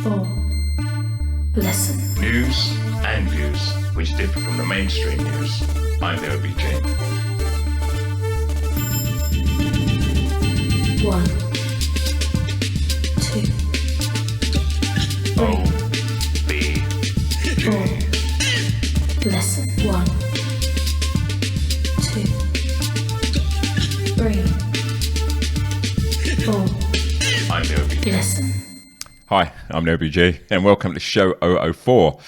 4. Listen. News and views which differ from the mainstream news. I'm the OBG. 1, 2, 3, OBG. 4. Listen. 1, 2, 3, 4. I'm the OBG. Listen. Hi, I'm the OBG and welcome to show 004.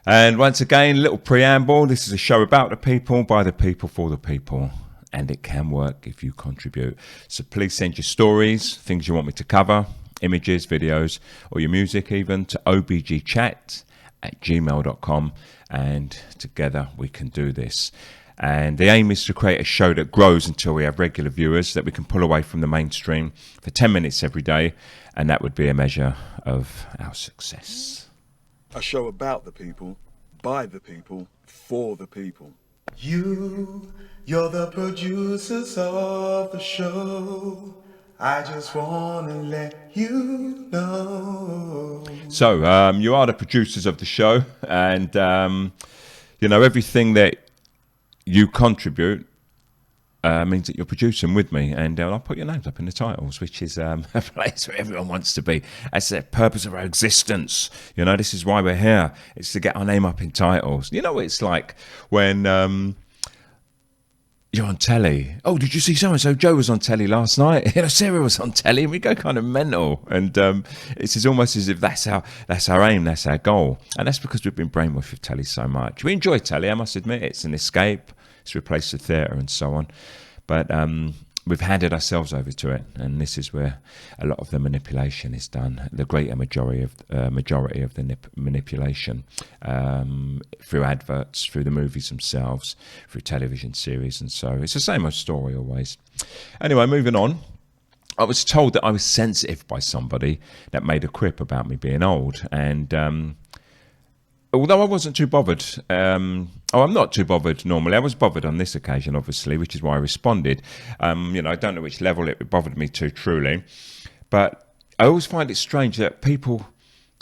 And once again, little preamble. This is a show about the people, by the people, for the people. And it can work if you contribute. So please send your stories, things you want me to cover, images, videos, or your music even, to obgchat@gmail.com. And together we can do this. And the aim is to create a show that grows until we have regular viewers that we can pull away from the mainstream for 10 minutes every day. And that would be a measure of our success. A show about the people, by the people, for the people. You're the producers of the show. I just want to let you know. So, you are the producers of the show. And, everything that you contribute means that you're producing with me, and I'll put your names up in the titles, which is a place where everyone wants to be. That's the purpose of our existence. This is why we're here. It's to get our name up in titles. You know what it's like when you're on telly. Oh, did you see so-and-so? Joe was on telly last night. Sarah was on telly, and we go kind of mental. And it's almost as if that's our aim, that's our goal. And that's because we've been brainwashed with telly so much. We enjoy telly, I must admit. It's an escape. It's replaced the theatre and so on. But we've handed ourselves over to it, and this is where a lot of the manipulation is done. The greater majority of the manipulation through adverts, through the movies themselves, through television series, and so it's the same old story always. Anyway, moving on. I was told that I was sensitive by somebody that made a quip about me being old, and although I wasn't too bothered, I'm not too bothered normally. I was bothered on this occasion, obviously, which is why I responded. I don't know which level it bothered me to, truly. But I always find it strange that people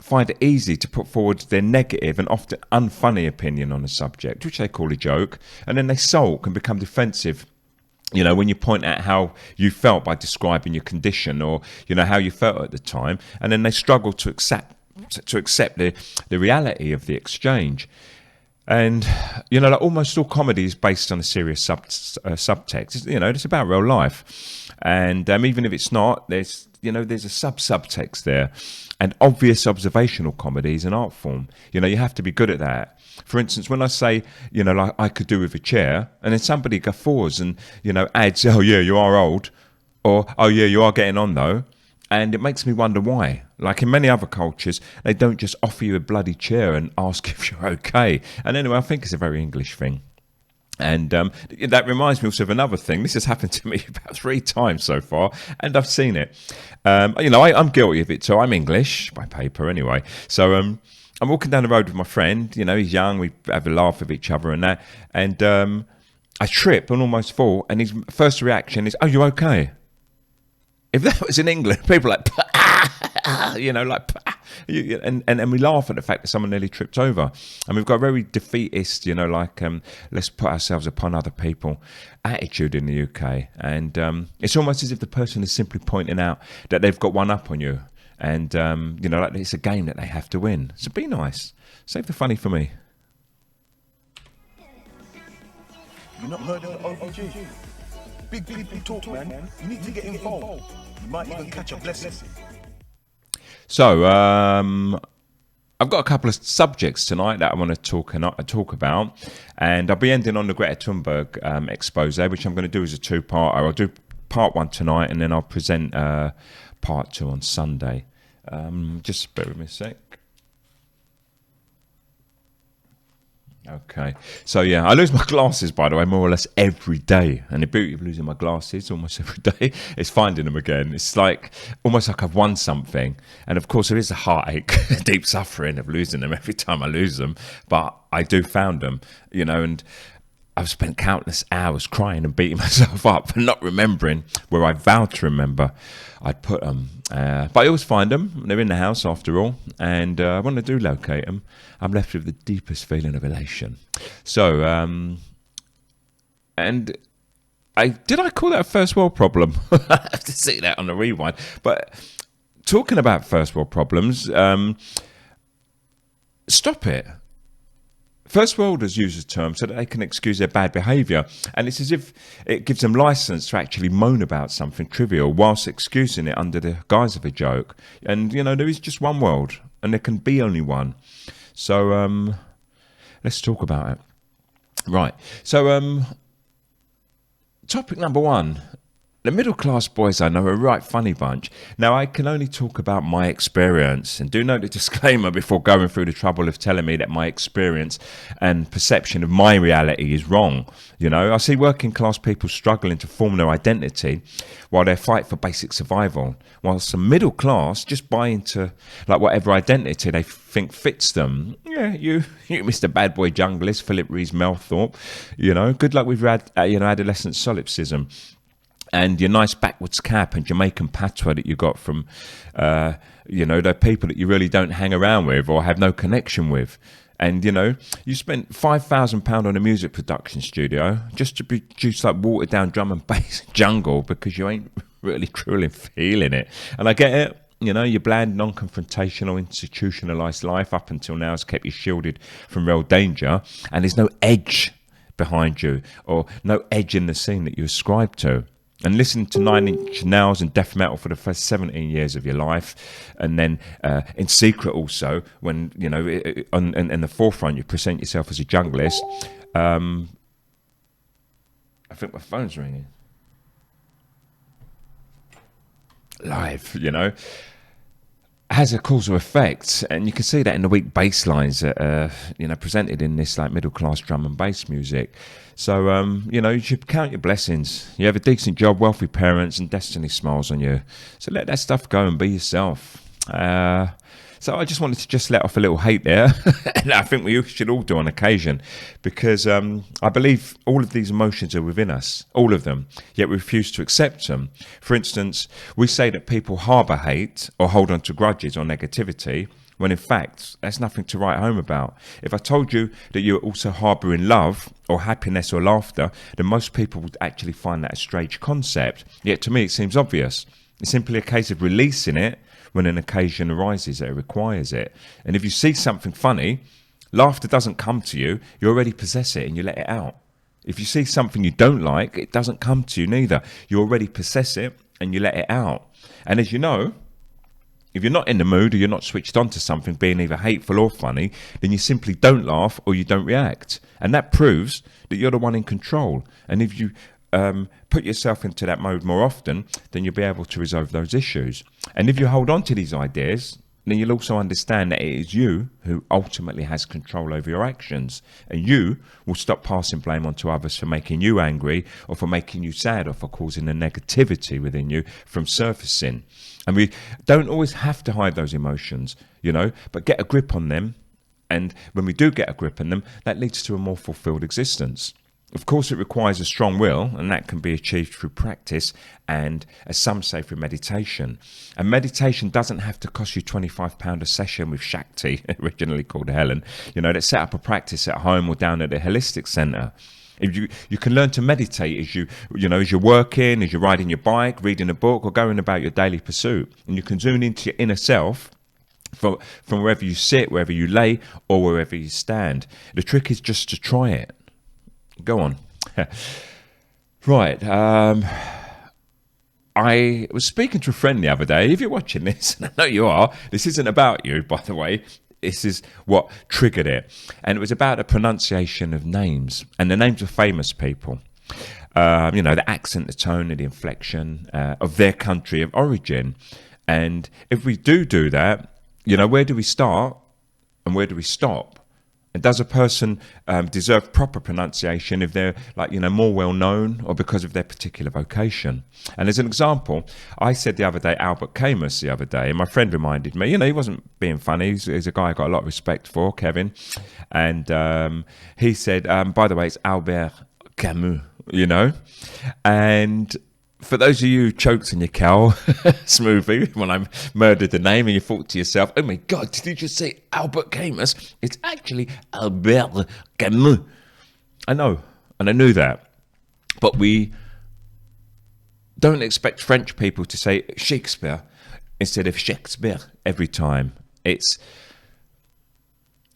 find it easy to put forward their negative and often unfunny opinion on a subject, which they call a joke, and then they sulk and become defensive. When you point out how you felt by describing your condition, or, how you felt at the time, and then they struggle to accept the reality of the exchange. And almost all comedy is based on a serious subtext. It's about real life, and even if it's not, there's a subtext there. And obvious observational comedy is an art form. You have to be good at that. For instance, when I say, like I could do with a chair, and then somebody guffaws and adds, "Oh yeah, you are old," or "Oh yeah, you are getting on though." And it makes me wonder why. Like in many other cultures, they don't just offer you a bloody chair and ask if you're okay. And anyway, I think it's a very English thing. And that reminds me also of another thing. This has happened to me about 3 times so far, and I've seen it. I'm guilty of it, so I'm English, by paper anyway. So I'm walking down the road with my friend. He's young, we have a laugh with each other and that. And I trip and almost fall, and his first reaction is, "Oh, you okay?" If that was in England, people are like, and we laugh at the fact that someone nearly tripped over. And we've got a very defeatist, let's put ourselves upon other people attitude in the UK. And it's almost as if the person is simply pointing out that they've got one up on you. And, it's a game that they have to win. So be nice. Save the funny for me. You not heard of the OBG? Big people talk, man. You need to get involved. You might even catch a blessing. So, I've got a couple of subjects tonight that I want to talk about, and I'll be ending on the Greta Thunberg expose, which I'm going to do as a 2-parter. I'll do part 1 tonight, and then I'll present part 2 on Sunday. Just bear with me a sec. Okay, so yeah, I lose my glasses, by the way, more or less every day. And the beauty of losing my glasses almost every day is finding them again. It's like almost like I've won something. And of course, there is a heartache, deep suffering of losing them every time I lose them. But I do found them, and I've spent countless hours crying and beating myself up for not remembering where I vowed to remember I'd put them. But I always find them. They're in the house after all. And when I do locate them, I'm left with the deepest feeling of elation. So, and did I call that a first world problem? I have to see that on the rewind. But talking about first world problems, stop it. First worlders use the term so that they can excuse their bad behaviour, and it's as if it gives them licence to actually moan about something trivial whilst excusing it under the guise of a joke. And, you know, there is just one world, and there can be only one. So, let's talk about it. Right, so, topic number one. The middle-class boys I know are a right funny bunch. Now, I can only talk about my experience, and do note the disclaimer before going through the trouble of telling me that my experience and perception of my reality is wrong. You know, I see working-class people struggling to form their identity while they fight for basic survival, whilst the middle class just buy into like whatever identity they think fits them. Yeah, you Mr. Bad Boy Junglist, Philip Rees Melthorpe, you know, good luck with your adolescent solipsism. And your nice backwards cap and Jamaican patois that you got from, the people that you really don't hang around with or have no connection with. And, you know, you spent £5,000 on a music production studio just to produce like watered down drum and bass jungle because you ain't really truly feeling it. And I get it. You know, your bland, non-confrontational, institutionalised life up until now has kept you shielded from real danger. And there's no edge behind you or no edge in the scene that you ascribe to. And listening to 9 Inch Nails and death metal for the first 17 years of your life, and then in secret also, when, you know, in the forefront you present yourself as a junglist. I think my phone's ringing. Live, you know, has a causal effect, and you can see that in the weak bass lines that presented in this like middle class drum and bass music. So you should count your blessings. You have a decent job, wealthy parents, and destiny smiles on you. So let that stuff go and be yourself. So I just wanted to just let off a little hate there, and I think we should all do on occasion, because I believe all of these emotions are within us, all of them, yet we refuse to accept them. For instance, we say that people harbour hate or hold on to grudges or negativity, when in fact, that's nothing to write home about. If I told you that you were also harbouring love or happiness or laughter, then most people would actually find that a strange concept. Yet to me, it seems obvious. It's simply a case of releasing it when an occasion arises that requires it. And if you see something funny, laughter doesn't come to you, you already possess it and you let it out. If you see something you don't like, it doesn't come to you neither. You already possess it and you let it out. And as you know, if you're not in the mood or you're not switched on to something being either hateful or funny, then you simply don't laugh or you don't react. And that proves that you're the one in control. And if you put yourself into that mode more often, then you'll be able to resolve those issues. And if you hold on to these ideas, then you'll also understand that it is you who ultimately has control over your actions. And you will stop passing blame onto others for making you angry or for making you sad or for causing the negativity within you from surfacing. And we don't always have to hide those emotions, but get a grip on them. And when we do get a grip on them, that leads to a more fulfilled existence. Of course, it requires a strong will, and that can be achieved through practice and, as some say, through meditation. And meditation doesn't have to cost you £25 a session with Shakti, originally called Helen, that set up a practice at home or down at the holistic centre. If you can learn to meditate as you're working, as you're riding your bike, reading a book, or going about your daily pursuit. And you can tune into your inner self from wherever you sit, wherever you lay, or wherever you stand. The trick is just to try it. Go on. Right. I was speaking to a friend the other day. If you're watching this, and I know you are, this isn't about you, by the way. This is what triggered it. And it was about the pronunciation of names. And the names of famous people. The accent, the tone, and the inflection of their country of origin. And if we do that, where do we start and where do we stop? And does a person deserve proper pronunciation if they're more well known or because of their particular vocation? And as an example, I said the other day Albert Camus the other day, and my friend reminded me, he wasn't being funny. He's a guy I got a lot of respect for, Kevin. And he said, by the way, it's Albert Camus, you know? And for those of you who choked in your cow smoothie when I murdered the name and you thought to yourself, oh my God, did you just say Albert Camus? It's actually Albert Camus. I know, and I knew that. But we don't expect French people to say Shakespeare instead of Shakespeare every time. It's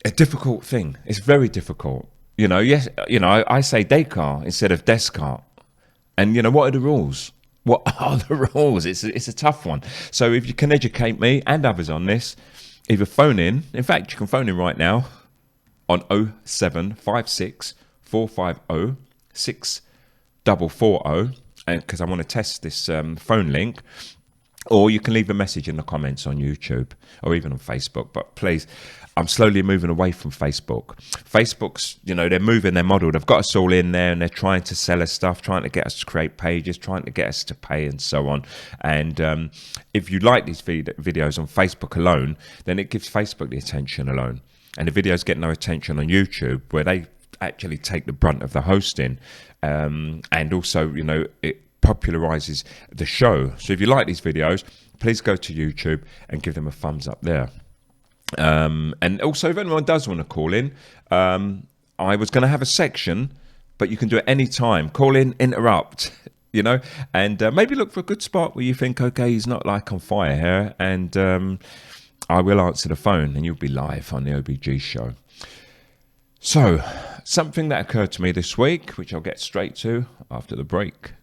a difficult thing. It's very difficult. You know, yes, you know, I say Descartes instead of Descartes. And, you know, what are the rules? What are the rules? It's a tough one. So if you can educate me and others on this, either phone in fact, you can phone in right now on 0756 450 6440, and because I want to test this phone link, or you can leave a message in the comments on YouTube or even on Facebook. But please, I'm slowly moving away from Facebook. Facebook's, you know, they're moving their model. They've got us all in there and they're trying to sell us stuff, trying to get us to create pages, trying to get us to pay and so on. And if you like these videos on Facebook alone, then it gives Facebook the attention alone. And the videos get no attention on YouTube, where they actually take the brunt of the hosting. And also, you know, it popularizes the show. So if you like these videos, please go to YouTube and give them a thumbs up there. And also, if anyone does want to call in, I was going to have a section, but you can do it any time. Call in, interrupt, you know, and maybe look for a good spot where you think, okay, he's not like on fire here, and I will answer the phone and you'll be live on the OBG show. So, something that occurred to me this week, which I'll get straight to after the break.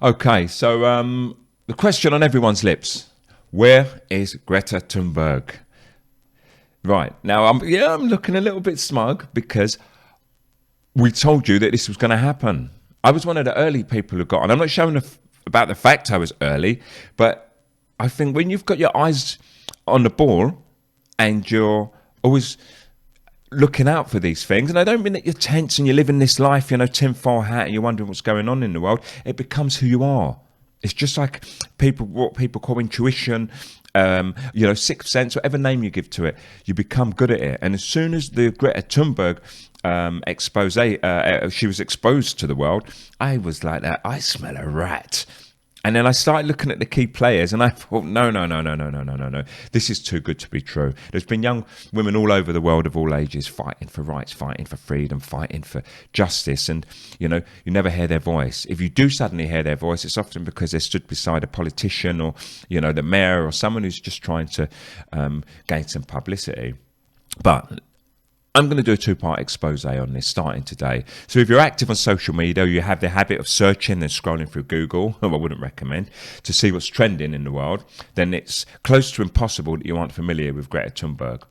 Okay, so the question on everyone's lips: where is Greta Thunberg? Right, now I'm looking a little bit smug because we told you that this was going to happen. I was one of the early people who got on. I'm not showing about the fact I was early, but I think when you've got your eyes on the ball and you're always looking out for these things, and I don't mean that you're tense and you're living this life, you know, tinfoil hat, and you're wondering what's going on in the world. It becomes who you are. It's just like what people call intuition, you know, sixth sense, whatever name you give to it, you become good at it. And as soon as the Greta Thunberg expose, she was exposed to the world, I was like that. I smell a rat. And then I started looking at the key players and I thought, no. This is too good to be true. There's been young women all over the world of all ages fighting for rights, fighting for freedom, fighting for justice. And, you know, you never hear their voice. If you do suddenly hear their voice, it's often because they're stood beside a politician or, you know, the mayor or someone who's just trying to gain some publicity. But I'm going to do a two-part expose on this starting today. So if you're active on social media, you have the habit of searching and scrolling through Google, who I wouldn't recommend, to see what's trending in the world, then it's close to impossible that you aren't familiar with Greta Thunberg.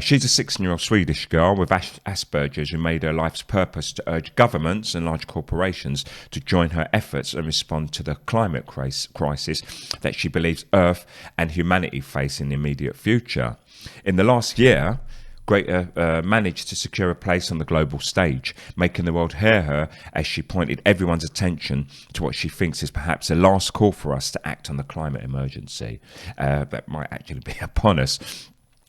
She's a 16-year-old Swedish girl with Asperger's who made her life's purpose to urge governments and large corporations to join her efforts and respond to the climate crisis that she believes Earth and humanity face in the immediate future. In the last year, Greta managed to secure a place on the global stage, making the world hear her as she pointed everyone's attention to what she thinks is perhaps a last call for us to act on the climate emergency that might actually be upon us.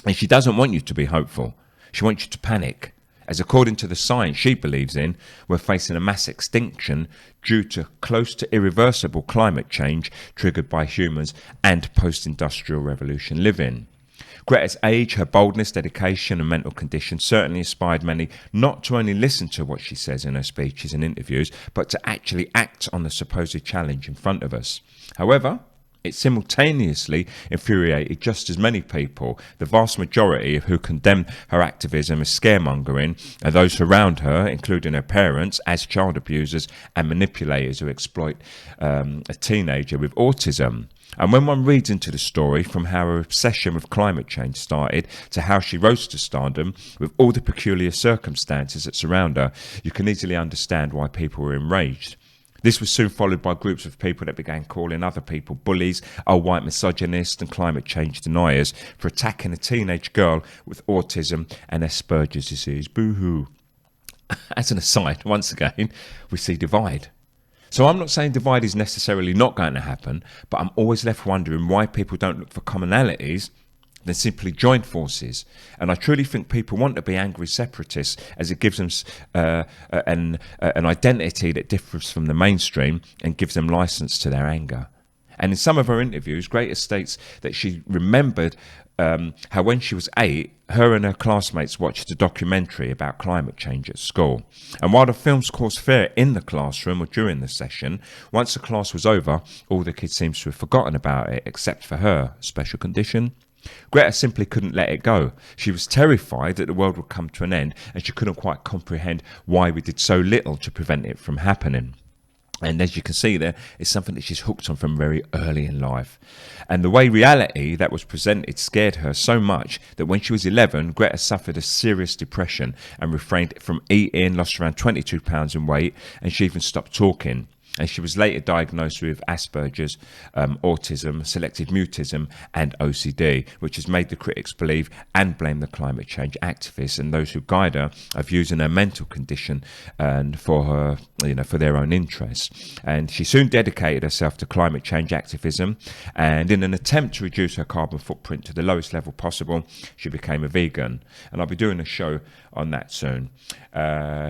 And she doesn't want you to be hopeful. She wants you to panic, as according to the science she believes in, we're facing a mass extinction due to close to irreversible climate change triggered by humans and post-industrial revolution living. Greta's age, her boldness, dedication and mental condition certainly inspired many not to only listen to what she says in her speeches and interviews, but to actually act on the supposed challenge in front of us. However, it simultaneously infuriated just as many people, the vast majority of who condemn her activism as scaremongering, and those around her, including her parents, as child abusers and manipulators who exploit a teenager with autism. And when one reads into the story, from how her obsession with climate change started to how she rose to stardom, with all the peculiar circumstances that surround her, you can easily understand why people were enraged. This was soon followed by groups of people that began calling other people bullies, old white misogynists and climate change deniers for attacking a teenage girl with autism and Asperger's disease. Boo-hoo. As an aside, once again, we see divide. So I'm not saying divide is necessarily not going to happen, but I'm always left wondering why people don't look for commonalities than simply join forces. And I truly think people want to be angry separatists, as it gives them an identity that differs from the mainstream and gives them license to their anger. And in some of her interviews, Greta states that she remembered how when she was 8, her and her classmates watched a documentary about climate change at school. And while the films caused fear in the classroom or during the session, once the class was over, all the kids seemed to have forgotten about it, except for her special condition. Greta simply couldn't let it go. She was terrified that the world would come to an end, and she couldn't quite comprehend why we did so little to prevent it from happening. And as you can see there, it's something that she's hooked on from very early in life. And the way reality that was presented scared her so much that when she was 11, Greta suffered a serious depression and refrained from eating, lost around 22 pounds in weight, and she even stopped talking. And she was later diagnosed with Asperger's, autism, selective mutism and OCD, which has made the critics believe and blame the climate change activists and those who guide her of using her mental condition and for her, for their own interests. And she soon dedicated herself to climate change activism, and in an attempt to reduce her carbon footprint to the lowest level possible, she became a vegan. And I'll be doing a show on that soon.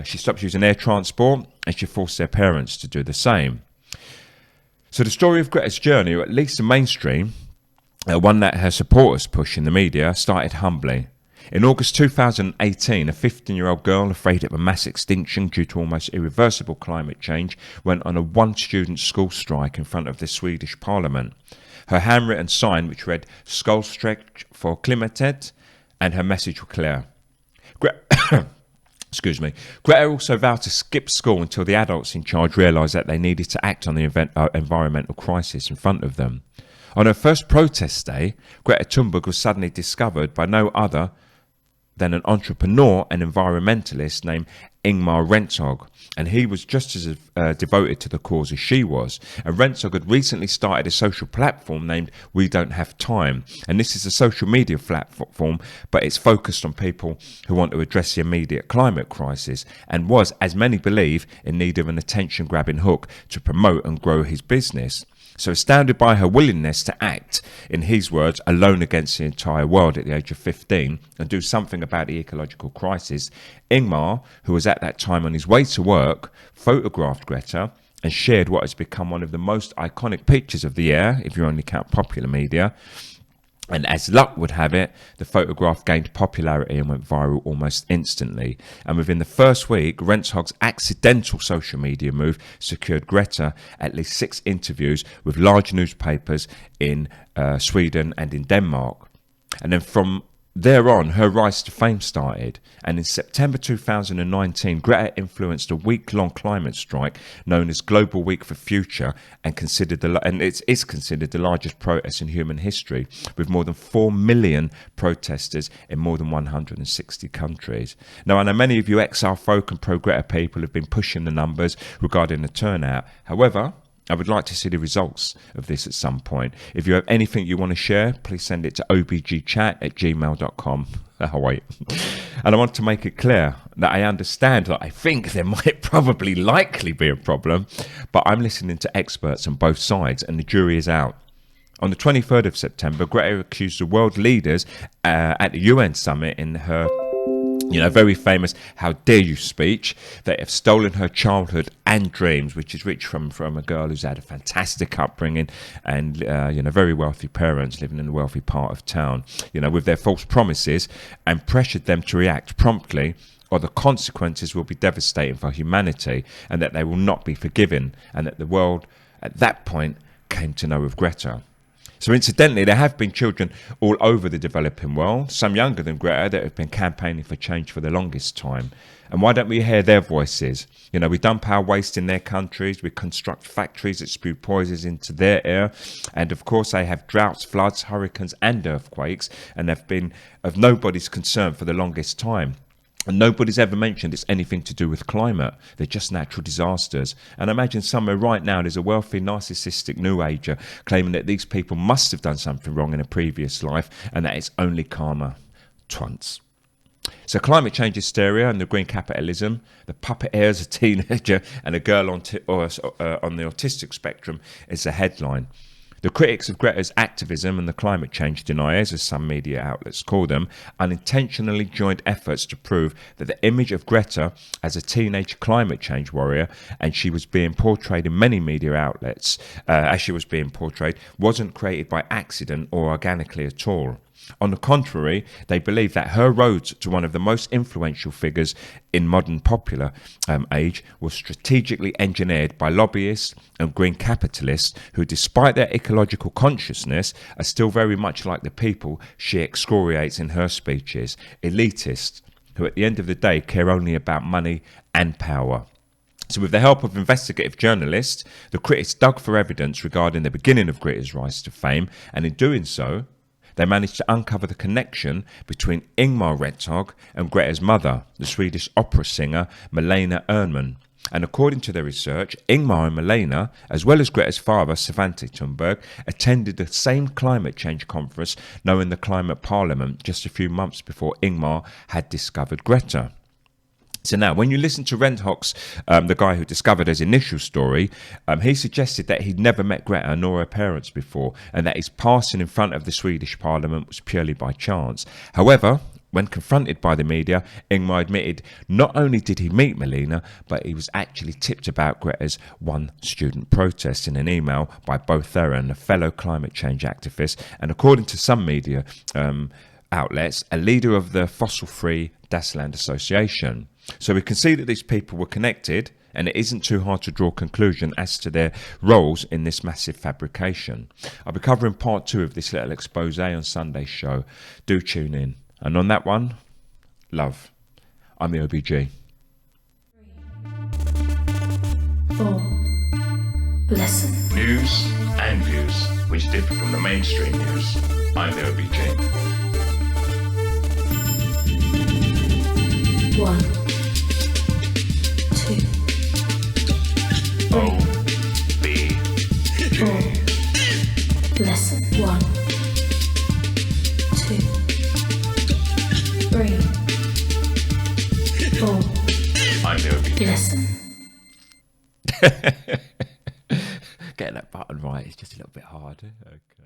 She stopped using air transport, and she forced their parents to do the same. So the story of Greta's journey, or at least the mainstream, one that her supporters push in the media, started humbly. In August 2018, a 15-year-old girl afraid of a mass extinction due to almost irreversible climate change went on a one-student school strike in front of the Swedish parliament. Her handwritten sign, which read "Skolstrejk for klimatet," and her message were clear. Greta also vowed to skip school until the adults in charge realised that they needed to act on the environmental crisis in front of them. On her first protest day, Greta Thunberg was suddenly discovered by no other than an entrepreneur and environmentalist named Ingmar Rentzhog, and he was just as devoted to the cause as she was. And Rentzhog had recently started a social platform named We Don't Have Time, and this is a social media platform, but it's focused on people who want to address the immediate climate crisis, and was, as many believe, in need of an attention-grabbing hook to promote and grow his business. So astounded by her willingness to act, in his words, alone against the entire world at the age of 15 and do something about the ecological crisis, Ingmar, who was at that time on his way to work, photographed Greta and shared what has become one of the most iconic pictures of the year, if you only count popular media. And as luck would have it, the photograph gained popularity and went viral almost instantly. And within the first week, Rentzhog's accidental social media move secured Greta at least 6 interviews with large newspapers in Sweden and in Denmark. And then from there on, her rise to fame started, and in September 2019, Greta influenced a week-long climate strike known as Global Week for Future, and it's considered the largest protest in human history, with more than 4 million protesters in more than 160 countries. Now, I know many of you XR folk and pro-Greta people have been pushing the numbers regarding the turnout. However, I would like to see the results of this at some point. If you have anything you want to share, please send it to obgchat@gmail.com. Oh, wait. And I want to make it clear that I understand that I think there might probably likely be a problem, but I'm listening to experts on both sides, and the jury is out. On the 23rd of September, Greta accused the world leaders at the UN summit in her very famous "How dare you" speech. They have stolen her childhood and dreams, which is rich from a girl who's had a fantastic upbringing and very wealthy parents living in a wealthy part of town, with their false promises, and pressured them to react promptly, or the consequences will be devastating for humanity, and that they will not be forgiven, and that the world at that point came to know of Greta. So incidentally, there have been children all over the developing world, some younger than Greta, that have been campaigning for change for the longest time. And why don't we hear their voices? We dump our waste in their countries, we construct factories that spew poisons into their air, and of course they have droughts, floods, hurricanes and earthquakes, and have been of nobody's concern for the longest time. And nobody's ever mentioned it's anything to do with climate. They're just natural disasters. And imagine somewhere right now there's a wealthy, narcissistic new ager claiming that these people must have done something wrong in a previous life and that it's only karma. Twunts. So climate change hysteria and the green capitalism, the puppeteers, a teenager and a girl on the autistic spectrum is the headline. The critics of Greta's activism and the climate change deniers, as some media outlets call them, unintentionally joined efforts to prove that the image of Greta as a teenage climate change warrior, and she was being portrayed in many media outlets as she was being portrayed, wasn't created by accident or organically at all. On the contrary, they believe that her road to one of the most influential figures in modern popular age was strategically engineered by lobbyists and green capitalists who, despite their ecological consciousness, are still very much like the people she excoriates in her speeches, elitists who at the end of the day care only about money and power. So with the help of investigative journalists, the critics dug for evidence regarding the beginning of Greta's rise to fame, and in doing so, they managed to uncover the connection between Ingmar Rettag and Greta's mother, the Swedish opera singer Malena Ernman. And according to their research, Ingmar and Malena, as well as Greta's father, Svante Thunberg, attended the same climate change conference known in the Climate Parliament just a few months before Ingmar had discovered Greta. So now, when you listen to Renthox, the guy who discovered his initial story, he suggested that he'd never met Greta nor her parents before, and that his passing in front of the Swedish Parliament was purely by chance. However, when confronted by the media, Ingmar admitted not only did he meet Malena, but he was actually tipped about Greta's one student protest in an email by Bo Theron, a fellow climate change activist, and according to some media outlets, a leader of the fossil-free Dasland Association. So we can see that these people were connected, and it isn't too hard to draw a conclusion as to their roles in this massive fabrication. I'll be covering part 2 of this little expose on Sunday's show. Do tune in. And on that one, love. I'm the OBG. 4. Listen. News and views which differ from the mainstream news. I'm the OBG. 1, 2, OBG. 4. Listen. 1, 2, 3, 4. I'm the OBG. Listen. Getting that button right is just a little bit hard. Okay.